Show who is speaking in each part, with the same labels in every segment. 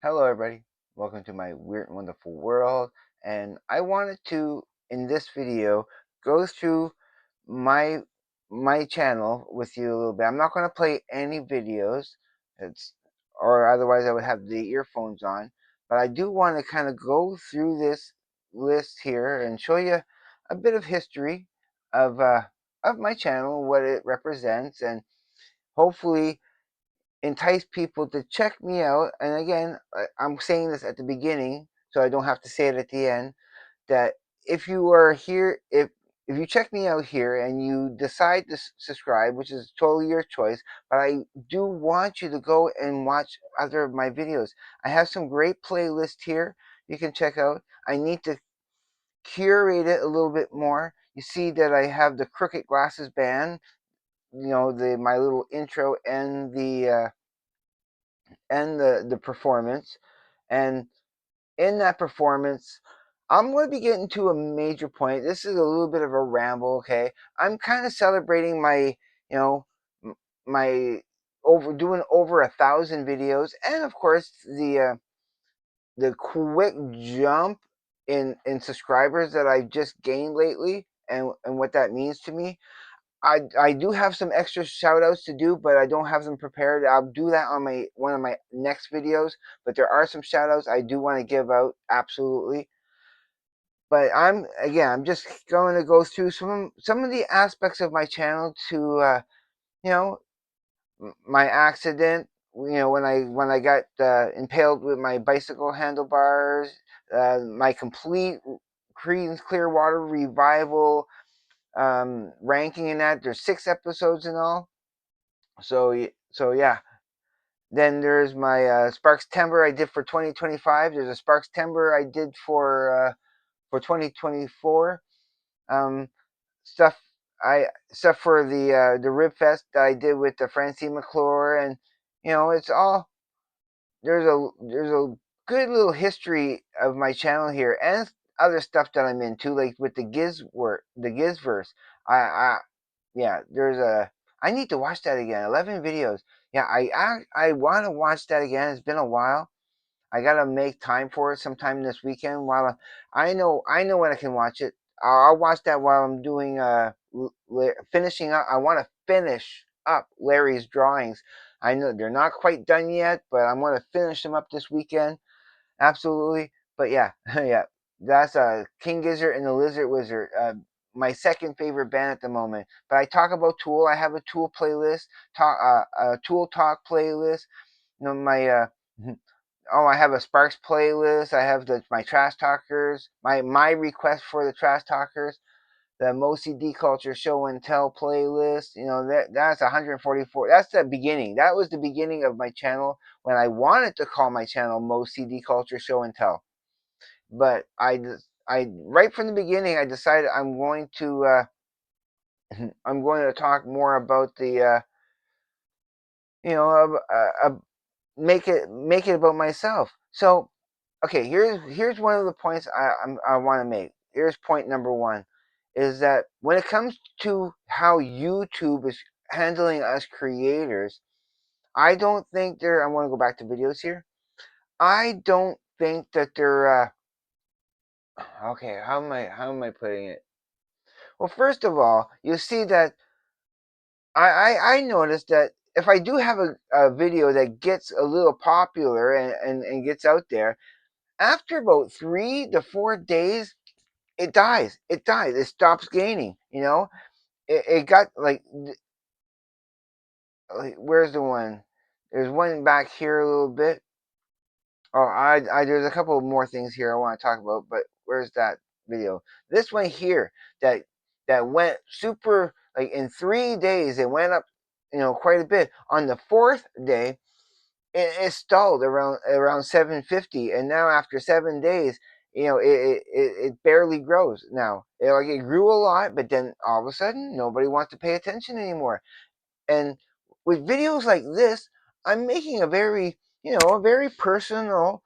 Speaker 1: Hello, everybody. Welcome to my weird and wonderful world. And I wanted to, in this video, go through my my channel with you a little bit. I'm not going to play any videos, it's or otherwise I would have the earphones on. But I do want to kind of go through this list here and show you a bit of history of my channel, what it represents, and hopefully entice people to check me out. And again, I'm saying this at the beginning, so I don't have to say it at the end. That if you are here, if you check me out here and you decide to subscribe, which is totally your choice, but I do want you to go and watch other of my videos. I have some great playlists here you can check out. I need to curate it a little bit more. You see that I have the Crooked Glasses band, the my little intro and the performance. And in that performance, I'm going to be getting to a major point. This is a little bit of a ramble, okay? I'm kind of celebrating my, you know, my doing over 1,000 videos, and of course the quick jump in subscribers that I've just gained lately, and what that means to me. I do have some extra shout outs to do, but I don't have them prepared. I'll do that on my one of my next videos. But there are some shout outs I do want to give out, absolutely. But I'm just going to go through some of the aspects of my channel to you know my accident. When I got impaled with my bicycle handlebars, my complete Creedence Clearwater revival ranking in that. There's 6 episodes in all. So yeah. Then there's my Sparks Timber I did for 2025. There's a Sparks Timber I did for 2024. Um, stuff stuff for the Rib Fest that I did with the Francine McClure, and it's all there's a good little history of my channel here and other stuff that I'm into, like with the Gizverse. I yeah, I need to watch that again. 11 videos. Yeah, I want to watch that again. It's been a while. I gotta make time for it sometime this weekend. While I know when I can watch it. I'll watch that while I'm doing finishing up. I want to finish up Larry's drawings. I know they're not quite done yet, but I'm gonna finish them up this weekend. Absolutely. But yeah, yeah, that's King Gizzard and the Lizard Wizard. My second favorite band at the moment. But I talk about Tool. I have a Tool playlist, a Tool Talk playlist. My oh, I have a Sparks playlist. I have my Trash Talkers, my request for the Trash Talkers, the Mo CD Culture Show and Tell playlist. That's 144. That's the beginning. That was the beginning of my channel when I wanted to call my channel Mo CD Culture Show and Tell. But I right from the beginning I decided I'm going to talk more about the you know make it about myself. So okay, here's one of the points I want to make. Here's point number one, is that when it comes to how YouTube is handling us creators, I don't think they're. I want to go back to videos here. I don't think that they're. Okay, how am I putting it? Well, first of all, you see that I noticed that if I do have a video that gets a little popular and gets out there, after about 3 to 4 days, it dies. It dies. It stops gaining. It got like where's the one? There's one back here a little bit. Oh, I there's a couple more things here I want to talk about, but where's that video? This one here that went super like in 3 days. It went up, quite a bit. On the fourth day, it stalled around 750, and now after 7 days, it barely grows. Now it grew a lot, but then all of a sudden nobody wants to pay attention anymore. And with videos like this, I'm making a very personal,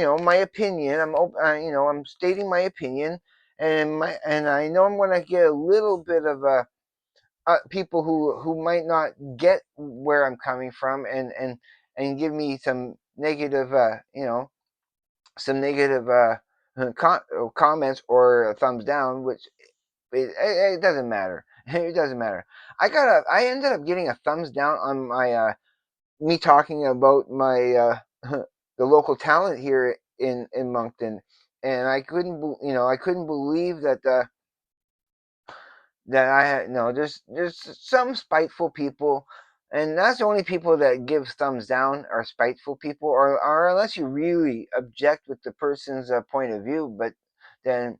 Speaker 1: my opinion. I'm stating my opinion, and I know I'm going to get a little bit of people who might not get where I'm coming from, and give me some negative, some negative comments or a thumbs down, which it doesn't matter. It doesn't matter. I ended up getting a thumbs down on my me talking about my the local talent here in Moncton, and I couldn't believe that that I had no. There's some spiteful people, and that's the only people that give thumbs down are spiteful people, or unless you really object with the person's point of view, but then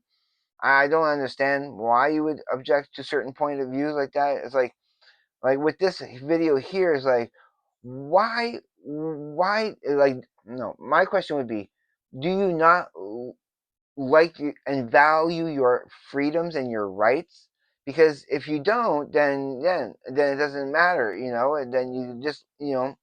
Speaker 1: I don't understand why you would object to certain point of views like that. It's like with this video here is like why like no, my question would be, do you not like and value your freedoms and your rights? Because if you don't, then it doesn't matter, and then you just, and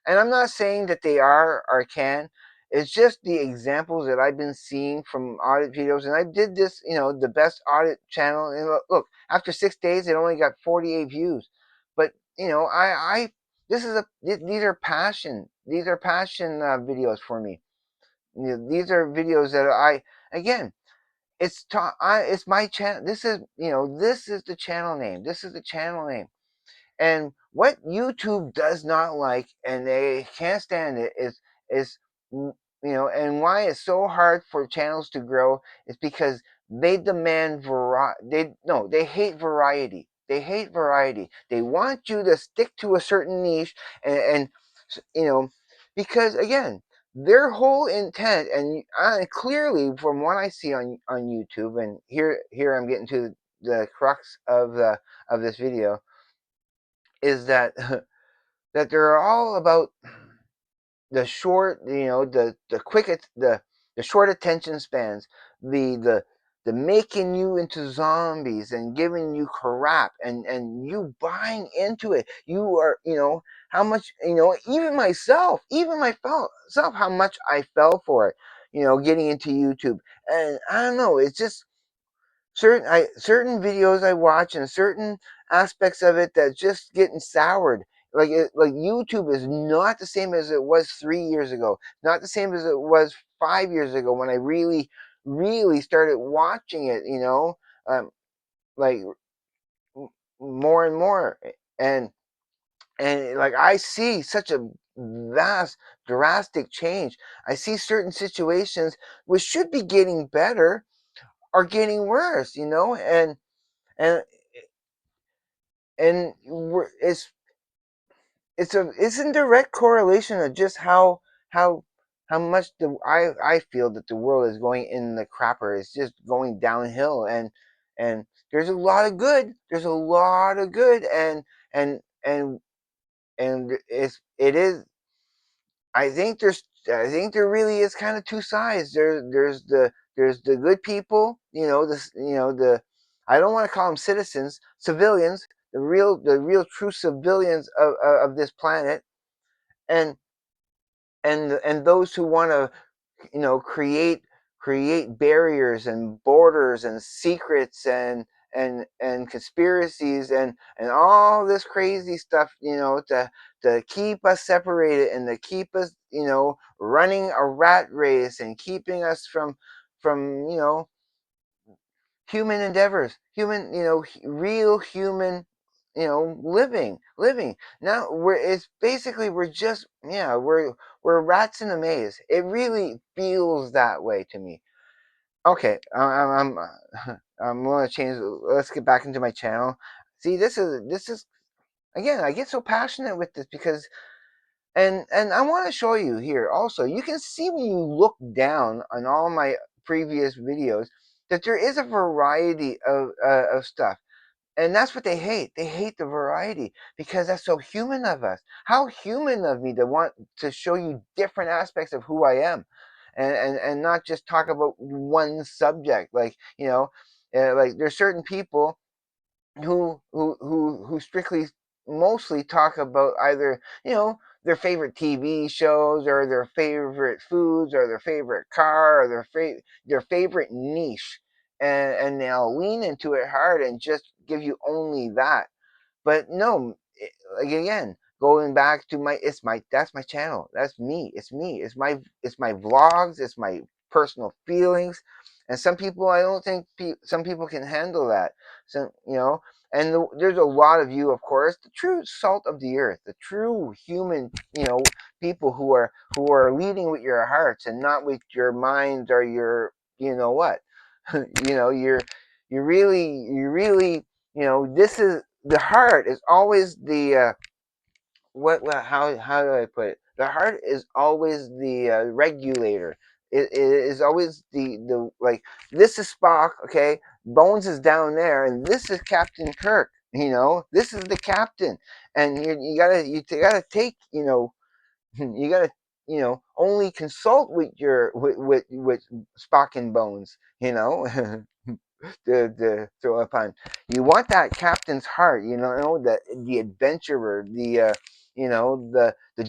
Speaker 1: I'm not saying that they are or can. It's just the examples that I've been seeing from audit videos, and I did this, the best audit channel. And look, after 6 days, it only got 48 views. But this is these are passion videos for me. These are videos that again, it's my channel. This is the channel name. This is the channel name. And what YouTube does not like, and they can't stand it, is and why it's so hard for channels to grow is because they demand variety. They hate variety. They hate variety. They want you to stick to a certain niche, and you know, because again, their whole intent, and clearly from what I see on YouTube, and here I'm getting to the crux of this video, is that that they're all about the short, the quick, the short attention spans, the making you into zombies and giving you crap, and you buying into it. You are, how much, even myself, how much I fell for it, getting into YouTube. And I don't know, it's just certain videos I watch and certain aspects of it that just getting soured. Like YouTube is not the same as it was 3 years ago. Not the same as it was 5 years ago when I really started watching it. Like more and more, and like I see such a vast, drastic change. I see certain situations which should be getting better are getting worse. And and it's in direct correlation of just how how much I feel that the world is going in the crapper. It's just going downhill, and there's a lot of good. There's a lot of good, and and and it is. I think there really is kind of two sides. There's the good people, the I don't want to call them citizens, civilians, the real true civilians of this planet, and and those who want to, create barriers and borders and secrets and conspiracies and all this crazy stuff, to keep us separated and to keep us, running a rat race and keeping us from human endeavors, human, real human, living. Now it's basically we're just, yeah, we're rats in a maze. It really feels that way to me. Okay, I'm gonna change. Let's get back into my channel. See, this is again. I get so passionate with this because, and I want to show you here also. You can see when you look down on all my previous videos that there is a variety of stuff, and that's what they hate. They hate the variety because that's so human of us. How human of me to want to show you different aspects of who I am, and not just talk about one subject. Like, like there's certain people who strictly mostly talk about either, their favorite TV shows or their favorite foods or their favorite car or their favorite niche, and they'll lean into it hard and just give you only that. But no, like again, going back to that's my channel. That's me. It's me. It's my vlogs. It's my personal feelings. And some people, I don't think some people can handle that. So, and there's a lot of you, of course, the true salt of the earth, the true human, people who are leading with your hearts and not with your minds or your, what. You really, this is the heart is always the how do I put it? The heart is always the regulator. It is always the like, this is Spock, okay? Bones is down there, and this is Captain Kirk. This is the captain, and you gotta take, you gotta, only consult with your with Spock and Bones. To throw a pun. You want that captain's heart, the adventurer, the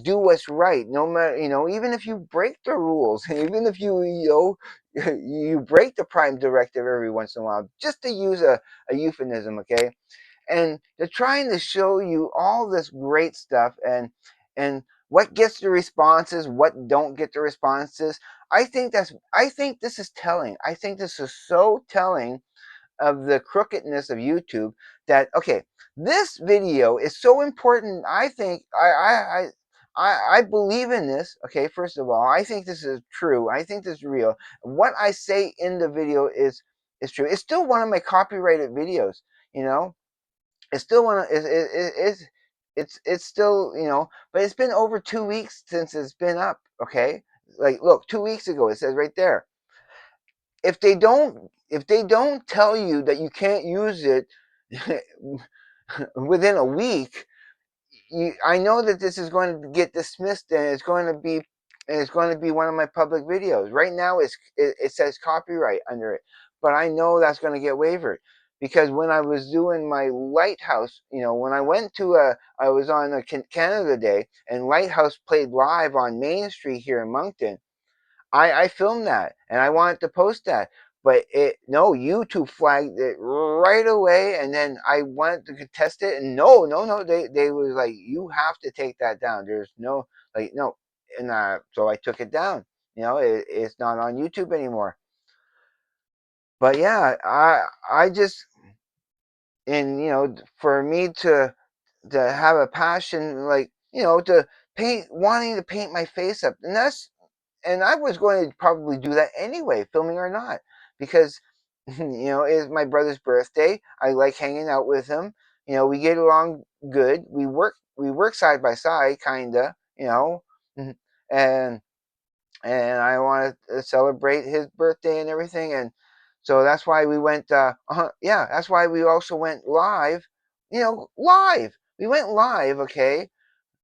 Speaker 1: do what's right, no matter, even if you break the rules, even if you break the prime directive every once in a while, just to use a euphemism, okay? And they're trying to show you all this great stuff, and what gets the responses, what don't get the responses. I think this is telling. I think this is so telling of the crookedness of YouTube, that okay, this video is so important. I think I believe in this. Okay, first of all, I think this is true. I think this is real. What I say in the video is true. It's still one of my copyrighted videos. You know, it's still one of it's still, but it's been over 2 weeks since it's been up. Okay, like look, 2 weeks ago it says right there. If they don't tell you that you can't use it within a week, I know that this is going to get dismissed, and it's going to be one of my public videos. Right now, it says copyright under it, but I know that's going to get waived, because when I was doing my Lighthouse, when I was on a Canada Day, and Lighthouse played live on Main Street here in Moncton. I filmed that, and I wanted to post that, but no, YouTube flagged it right away, and then I wanted to contest it, and no, no, no, they was like, you have to take that down. There's no, like, no, and so I took it down. It's not on YouTube anymore. But yeah, I just, and for me to have a passion, like, to wanting to paint my face up, and I was going to probably do that anyway, filming or not, because it's my brother's birthday. I like hanging out with him. We get along good. We work side by side, kinda. And I want to celebrate his birthday and everything, and so that's why we went. Yeah, that's why we also went live. Live. We went live, okay,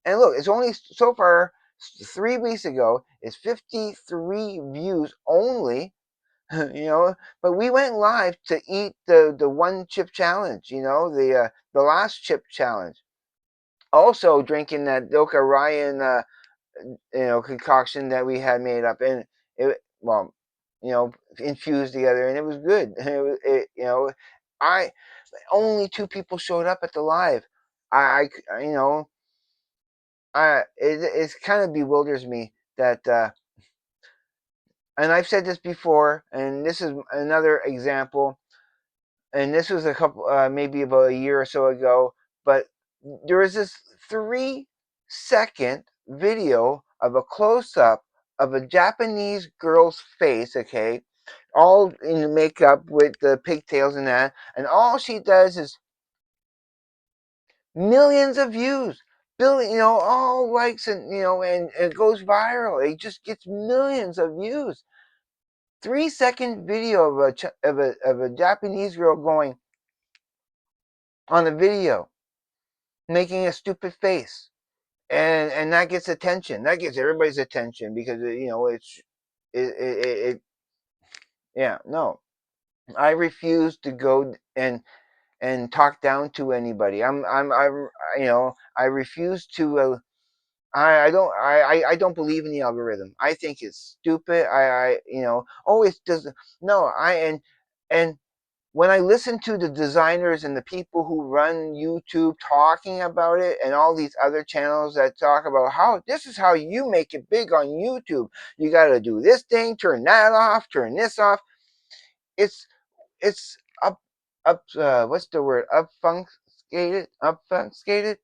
Speaker 1: and look, it's only so far 3 weeks ago. It's 53 views only. But we went live to eat the one chip challenge. The last chip challenge. Also drinking that Doka Ryan concoction that we had made up, and it, well, infused together, and it was good. I only two people showed up at the live. I you know it kind of bewilders me that, and I've said this before, and this is another example, and this was a couple, maybe about a year or so ago, but there was this 3-second video of a close up of a Japanese girl's face, okay, all in makeup with the pigtails and that, and all she does is millions of views, billion, all likes, and and it goes viral. It just gets millions of views. 3-second video of a Japanese girl going on a video, making a stupid face, and that gets attention. That gets everybody's attention, because it yeah, no. I refuse to go and talk down to anybody. I refuse to. I don't believe in the algorithm. I think it's stupid. Oh, it doesn't. No, and when I listen to the designers and the people who run YouTube talking about it, and all these other channels that talk about how this is how you make it big on YouTube, you got to do this thing, turn that off, turn this off. It's it's what's the word, obfuscated.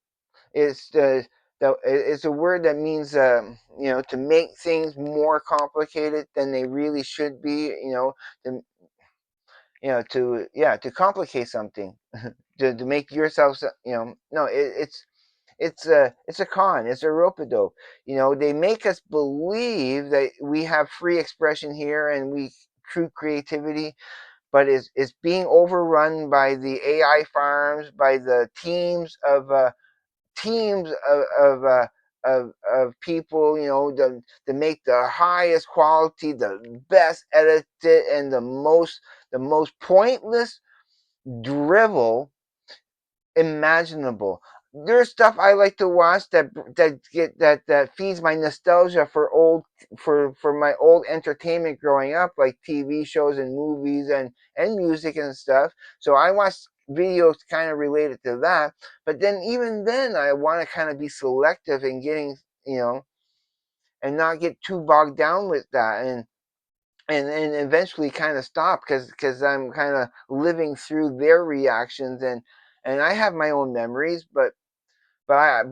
Speaker 1: It's it's a word that means to make things more complicated than they really should be. To to complicate something, to make yourself, no, it's a con, it's a rope-a-dope. They make us believe that we have free expression here and we true creativity, but is being overrun by the AI farms, by the teams of people, to make the highest quality, the best edited, and the most pointless drivel imaginable. There's stuff I like to watch that feeds my nostalgia for my old entertainment growing up, like TV shows and movies and music and stuff. So I watch videos kind of related to that. But then even then, I want to kind of be selective in getting, and not get too bogged down with that, and eventually kind of stop, because I'm kind of living through their reactions, and I have my own memories, but I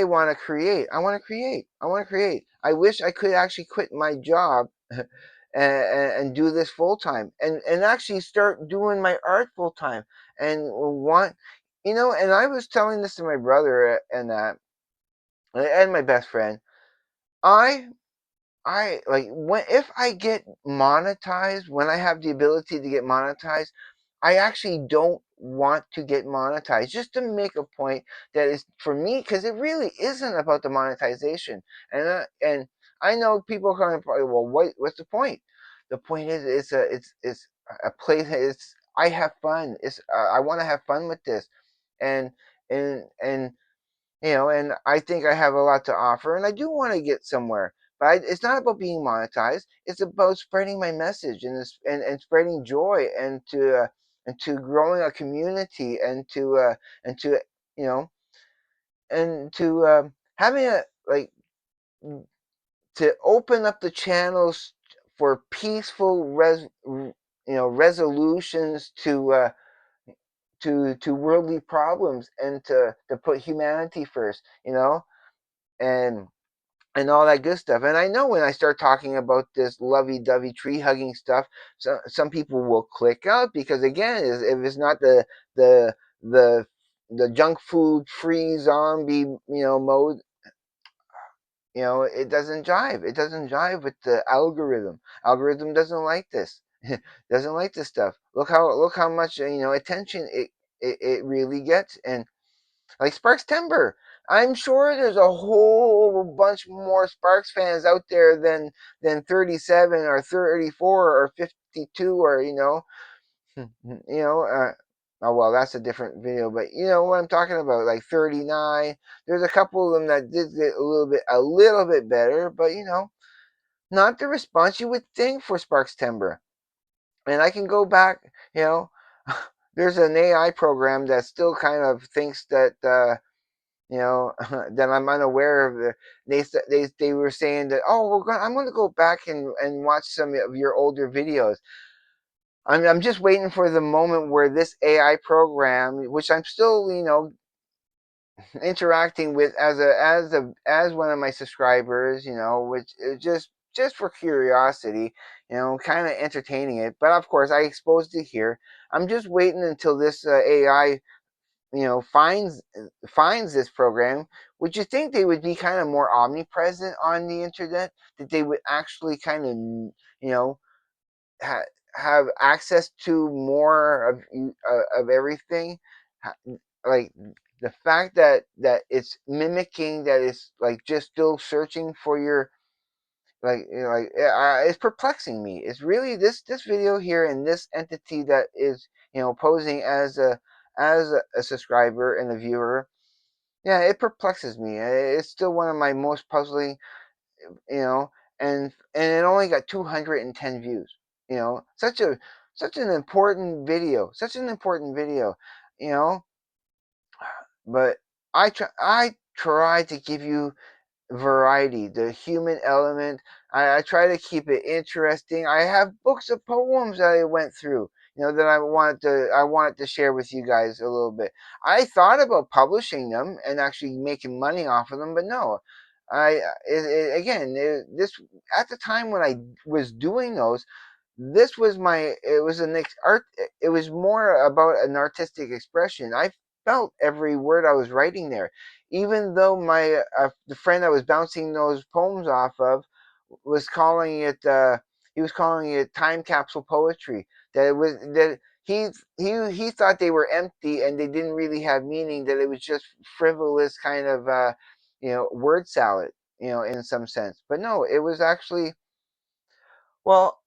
Speaker 1: want to create. I want to create. I want to create. I wish I could actually quit my job and do this full time, and actually start doing my art full time, and want, and I was telling this to my brother and my best friend. I I like, when if I get monetized, when I have the ability to get monetized, I actually don't want to get monetized, just to make a point that is for me, because it really isn't about the monetization. And I know people are going to probably, well, what's the point? The point is, it's a place. It's I have fun. I want to have fun with this, and and and I think I have a lot to offer, and I do want to get somewhere. But it's not about being monetized. It's about spreading my message, and spreading joy, and to growing a community, and to you know and to having a like to open up the channels for peaceful resolutions to worldly problems, and to put humanity first. And all that good stuff. And I know when I start talking about this lovey-dovey tree hugging stuff, some people will click out, because again, if it's not the the the junk food free zombie mode, it doesn't jive. It doesn't jive with the algorithm. Algorithm doesn't like this. Doesn't like this stuff. Look how much attention it really gets. And like Sparks Timber. I'm sure there's a whole bunch more Sparks fans out there than 37 or 34 or 52, or oh well, that's a different video, but you know what I'm talking about, like 39. There's a couple of them that did get a little bit better, but not the response you would think for Sparks Timber. And I can go back, you know, there's an AI program that still kind of thinks that that I'm unaware of. They were saying that, oh, I'm going to go back and watch some of your older videos. I'm just waiting for the moment where this AI program, which I'm still interacting with as one of my subscribers, which is just for curiosity, kind of entertaining it. But of course, I exposed it here. I'm just waiting until this AI finds this program. Would you think they would be kind of more omnipresent on the internet, that they would actually kind of have access to more of everything? Like, the fact that it's mimicking, that it's like just still searching for your, it's perplexing me. It's really this video here, and this entity that is posing as a subscriber and a viewer. Yeah, it perplexes me. It's still one of my most puzzling, you know, and it only got 210 views. Such a such an important video, such an important video, you know. But I try to give you variety, the human element. I try to keep it interesting. I have books of poems that I went through, that I wanted to share with you guys a little bit. I thought about publishing them and actually making money off of them, but no. This at the time when I was doing those, this was my it was an art it was more about an artistic expression. I felt every word I was writing there, even though my the friend I was bouncing those poems off of was calling it he was calling it time capsule poetry. That it was that he thought they were empty and they didn't really have meaning, that it was just frivolous kind of word salad, in some sense. But no, it was actually, well,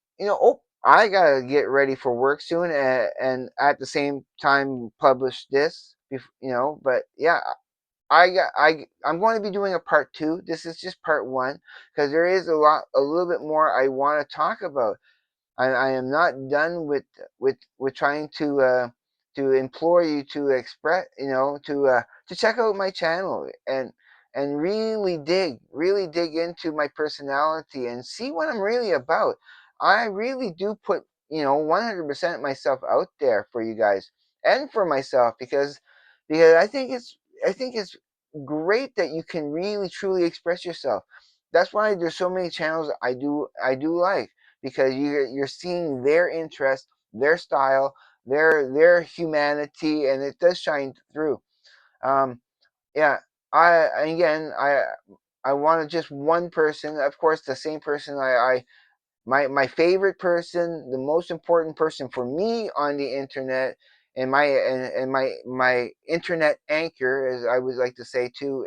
Speaker 1: I gotta get ready for work soon, and at the same time publish this. But yeah, I'm going to be doing a part two. This is just part one because there is a little bit more I want to talk about. I am not done with trying to implore you to express, to check out my channel and really dig into my personality and see what I'm really about. I really do put 100% myself out there for you guys and for myself, because I think it's great that you can really truly express yourself. That's why there's so many channels I do like, because you're seeing their interest, their style, their humanity, and it does shine through. Um, yeah, I wanted just one person, of course, the same person my favorite person, the most important person for me on the internet, and my internet anchor, as I would like to say too,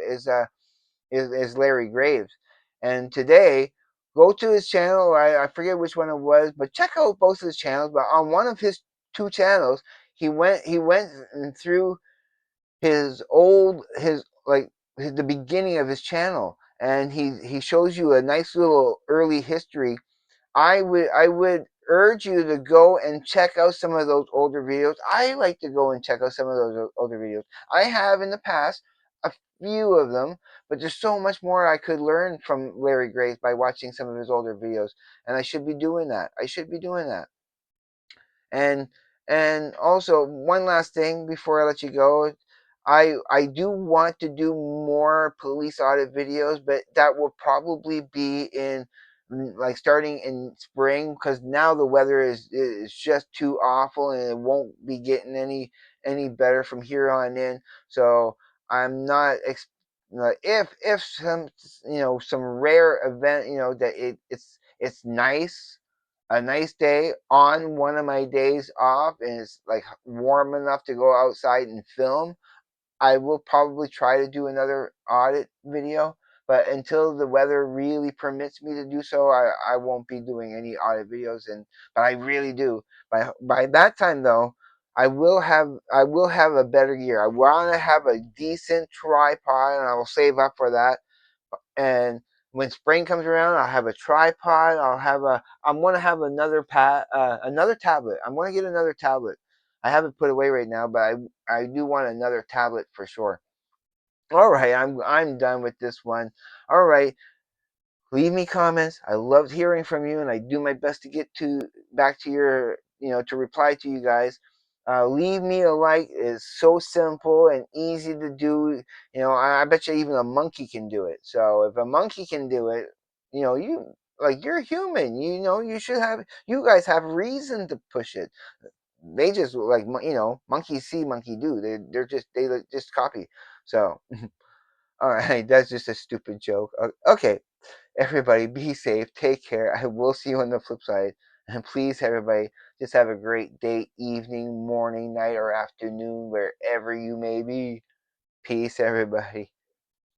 Speaker 1: is Larry Graves. And today, go to his channel. I forget which one it was, but check out both of his channels. But on one of his two channels, he went through the beginning of his channel, and he shows you a nice little early history. I would urge you to go and check out some of those older videos. I like to go and check out some of those older videos. I have in the past, a few of them, but there's so much more I could learn from Larry Grace by watching some of his older videos, and I should be doing that. I should be doing that. And and also, one last thing before I let you go, I do want to do more police audit videos, but that will probably be in, like, starting in spring, because now the weather is just too awful and it won't be getting any better from here on in. So I'm not if some rare event, that it's nice, a nice day on one of my days off, and it's like warm enough to go outside and film, I will probably try to do another audit video. But until the weather really permits me to do so, I won't be doing any audit videos. But I really do. By that time though, I will have a better gear. I want to have a decent tripod, and I will save up for that. And when spring comes around, I'll have a tripod. I'm gonna have another tablet. I'm gonna get another tablet. I have it put away right now, but I do want another tablet for sure. All right, I'm done with this one. All right, leave me comments. I loved hearing from you, and I do my best to get back to to reply to you guys. Leave me a like. It's so simple and easy to do. I bet you even a monkey can do it. So if a monkey can do it, you're human. You guys have reason to push it. They just, like, monkeys see, monkey do. They just copy. So all right, that's just a stupid joke. Okay, everybody, be safe. Take care. I will see you on the flip side. And please, everybody, just have a great day, evening, morning, night, or afternoon, wherever you may be. Peace, everybody.